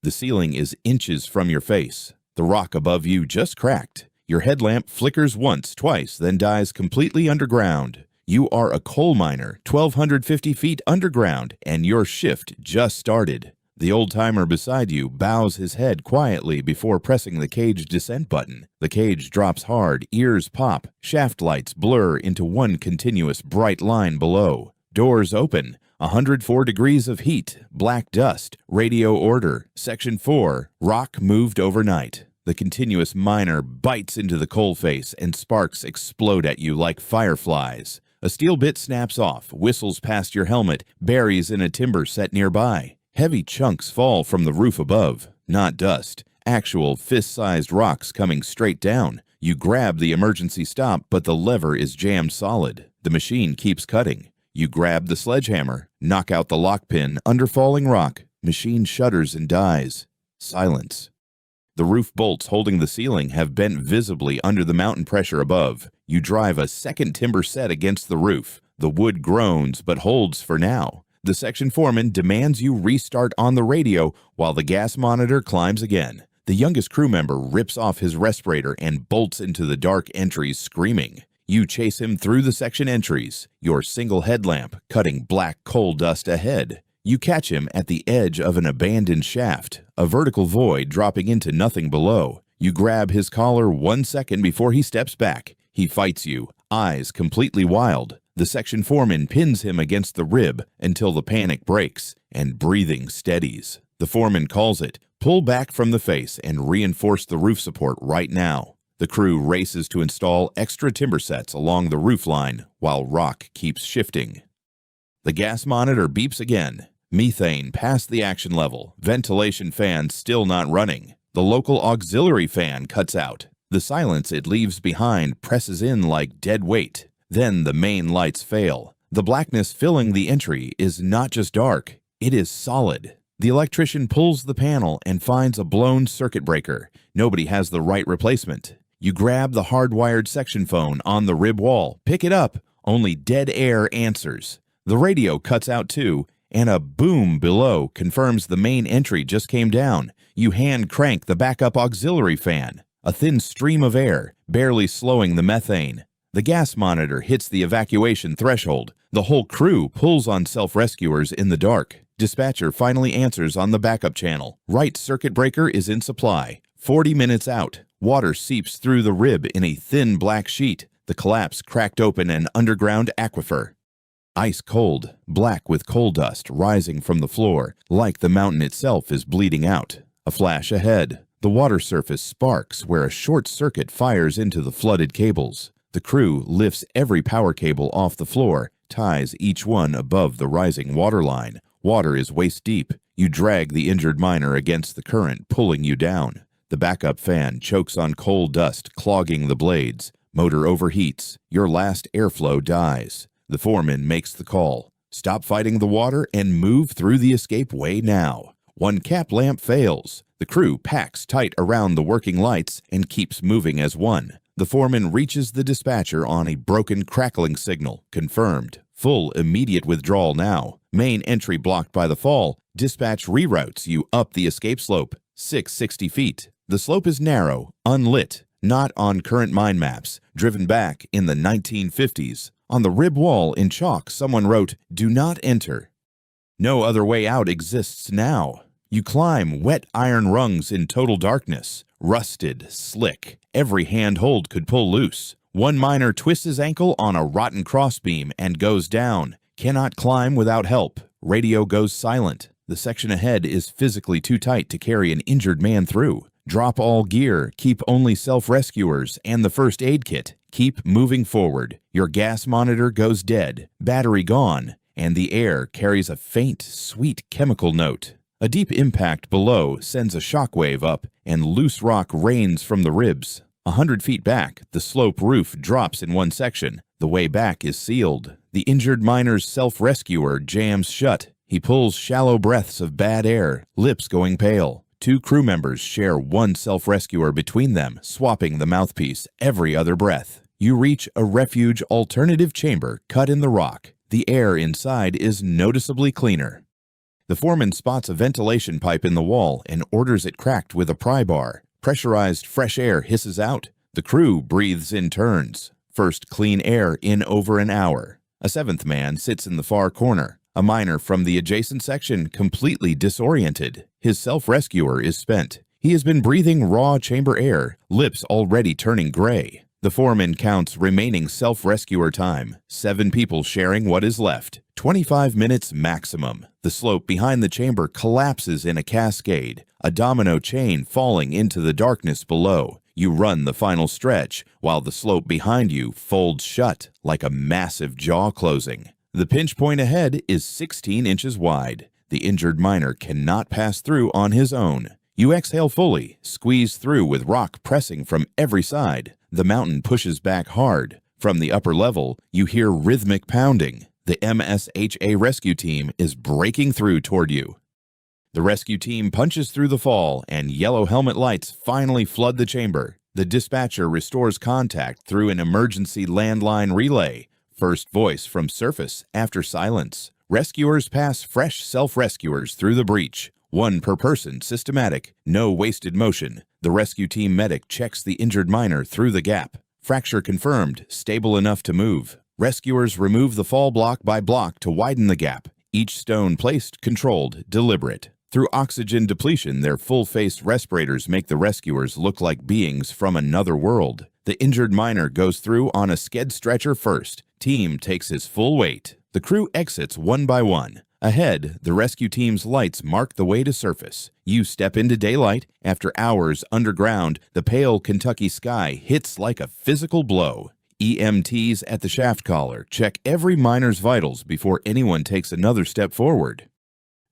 The ceiling is inches from your face. The rock above you just cracked. Your headlamp flickers once, twice, then dies completely underground. You are a coal miner, 1,250 feet underground, and your shift just started. The old-timer beside you bows his head quietly before pressing the cage descent button. The cage drops hard, ears pop, shaft lights blur into one continuous bright line below. Doors open, 104 degrees of heat, black dust, radio order, Section 4, rock moved overnight. The continuous miner bites into the coal face and sparks explode at you like fireflies. A steel bit snaps off, whistles past your helmet, buries in a timber set nearby. Heavy chunks fall from the roof above, not dust, actual fist-sized rocks coming straight down. You grab the emergency stop, but the lever is jammed solid. The machine keeps cutting. You grab the sledgehammer, knock out the lock pin under falling rock. Machine shudders and dies. Silence. The roof bolts holding the ceiling have bent visibly under the mountain pressure above. You drive a second timber set against the roof. The wood groans but holds for now. The section foreman demands you restart on the radio while the gas monitor climbs again. The youngest crew member rips off his respirator and bolts into the dark entries screaming. You chase him through the section entries, your single headlamp cutting black coal dust ahead. You catch him at the edge of an abandoned shaft, a vertical void dropping into nothing below. You grab his collar 1 second before he steps back. He fights you, eyes completely wild. The section foreman pins him against the rib until the panic breaks and breathing steadies. The foreman calls it, pull back from the face and reinforce the roof support right now. The crew races to install extra timber sets along the roof line while rock keeps shifting. The gas monitor beeps again. Methane past the action level. Ventilation fan still not running. The local auxiliary fan cuts out. The silence it leaves behind presses in like dead weight. Then the main lights fail. The blackness filling the entry is not just dark, it is solid. The electrician pulls the panel and finds a blown circuit breaker. Nobody has the right replacement. You grab the hardwired section phone on the rib wall, pick it up, only dead air answers. The radio cuts out too, and a boom below confirms the main entry just came down. You hand crank the backup auxiliary fan, a thin stream of air, barely slowing the methane. The gas monitor hits the evacuation threshold. The whole crew pulls on self-rescuers in the dark. Dispatcher finally answers on the backup channel. Right circuit breaker is in supply. 40 minutes out. Water seeps through the rib in a thin black sheet. The collapse cracked open an underground aquifer. Ice cold, black with coal dust rising from the floor, like the mountain itself is bleeding out. A flash ahead. The water surface sparks where a short circuit fires into the flooded cables. The crew lifts every power cable off the floor, ties each one above the rising water line. Water is waist deep. You drag the injured miner against the current, pulling you down. The backup fan chokes on coal dust, clogging the blades. Motor overheats. Your last airflow dies. The foreman makes the call. Stop fighting the water and move through the escape way now. One cap lamp fails. The crew packs tight around the working lights and keeps moving as one. The foreman reaches the dispatcher on a broken crackling signal. Confirmed. Full immediate withdrawal now. Main entry blocked by the fall. Dispatch reroutes you up the escape slope. 660 feet. The slope is narrow, unlit, not on current mine maps, driven back in the 1950s. On the rib wall in chalk, someone wrote, "Do not enter." No other way out exists now. You climb wet iron rungs in total darkness. Rusted, slick. Every handhold could pull loose. One miner twists his ankle on a rotten crossbeam and goes down. Cannot climb without help. Radio goes silent. The section ahead is physically too tight to carry an injured man through. Drop all gear, keep only self-rescuers and the first aid kit. Keep moving forward. Your gas monitor goes dead, battery gone, and the air carries a faint, sweet chemical note. A deep impact below sends a shockwave up, and loose rock rains from the ribs. 100 feet back, the slope roof drops in one section. The way back is sealed. The injured miner's self-rescuer jams shut. He pulls shallow breaths of bad air, lips going pale. Two crew members share one self-rescuer between them, swapping the mouthpiece every other breath. You reach a refuge alternative chamber cut in the rock. The air inside is noticeably cleaner. The foreman spots a ventilation pipe in the wall and orders it cracked with a pry bar. Pressurized fresh air hisses out. The crew breathes in turns. First clean air in over an hour. A seventh man sits in the far corner, a miner from the adjacent section completely disoriented. His self-rescuer is spent. He has been breathing raw chamber air, lips already turning gray. The foreman counts remaining self-rescuer time. 7 people sharing what is left. 25 minutes maximum. The slope behind the chamber collapses in a cascade, a domino chain falling into the darkness below. You run the final stretch, while the slope behind you folds shut like a massive jaw closing. The pinch point ahead is 16 inches wide. The injured miner cannot pass through on his own. You exhale fully, squeeze through with rock pressing from every side. The mountain pushes back hard. From the upper level, you hear rhythmic pounding. The MSHA rescue team is breaking through toward you. The rescue team punches through the fall, and yellow helmet lights finally flood the chamber. The dispatcher restores contact through an emergency landline relay. First voice from surface after silence. Rescuers pass fresh self-rescuers through the breach. 1 per person, systematic, no wasted motion. The rescue team medic checks the injured miner through the gap. Fracture confirmed, stable enough to move. Rescuers remove the fall block by block to widen the gap. Each stone placed, controlled, deliberate. Through oxygen depletion, their full-faced respirators make the rescuers look like beings from another world. The injured miner goes through on a sked stretcher first. Team takes his full weight. The crew exits one by one. Ahead, the rescue team's lights mark the way to surface. You step into daylight. After hours underground, the pale Kentucky sky hits like a physical blow. EMTs at the shaft collar check every miner's vitals before anyone takes another step forward.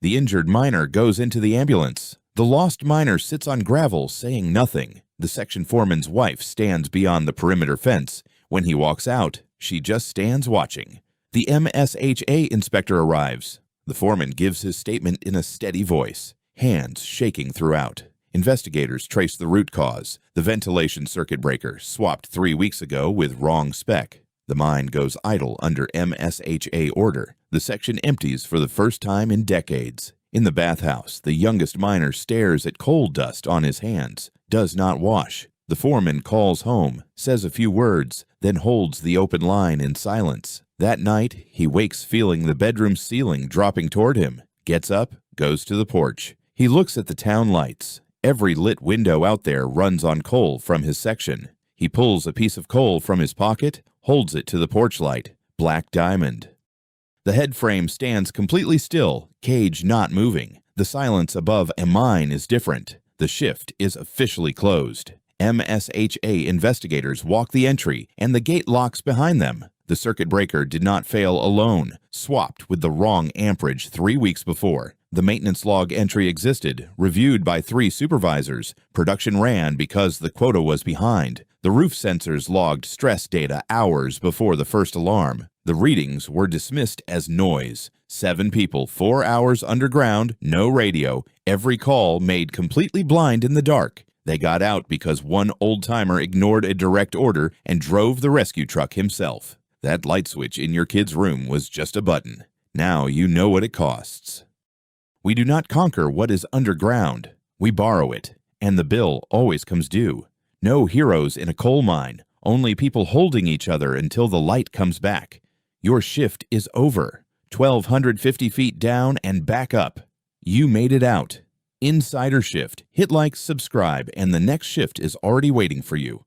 The injured miner goes into the ambulance. The lost miner sits on gravel, saying nothing. The section foreman's wife stands beyond the perimeter fence. When he walks out, she just stands watching. The MSHA inspector arrives. The foreman gives his statement in a steady voice, hands shaking throughout. Investigators trace the root cause. The ventilation circuit breaker, swapped 3 weeks ago with wrong spec. The mine goes idle under MSHA order. The section empties for the first time in decades. In the bathhouse, the youngest miner stares at coal dust on his hands, does not wash. The foreman calls home, says a few words, then holds the open line in silence. That night, he wakes feeling the bedroom ceiling dropping toward him, gets up, goes to the porch. He looks at the town lights. Every lit window out there runs on coal from his section. He pulls a piece of coal from his pocket, holds it to the porch light. Black diamond. The head frame stands completely still, cage not moving. The silence above a mine is different. The shift is officially closed. MSHA investigators walk the entry, and the gate locks behind them. The circuit breaker did not fail alone, swapped with the wrong amperage 3 weeks before. The maintenance log entry existed, reviewed by 3 supervisors. Production ran because the quota was behind. The roof sensors logged stress data hours before the first alarm. The readings were dismissed as noise. 7 people, 4 hours underground, no radio, every call made completely blind in the dark. They got out because one old-timer ignored a direct order and drove the rescue truck himself. That light switch in your kid's room was just a button. Now you know what it costs. We do not conquer what is underground. We borrow it, and the bill always comes due. No heroes in a coal mine, only people holding each other until the light comes back. Your shift is over. 1,250 feet down and back up. You made it out. Insider shift. Hit like, subscribe, and the next shift is already waiting for you.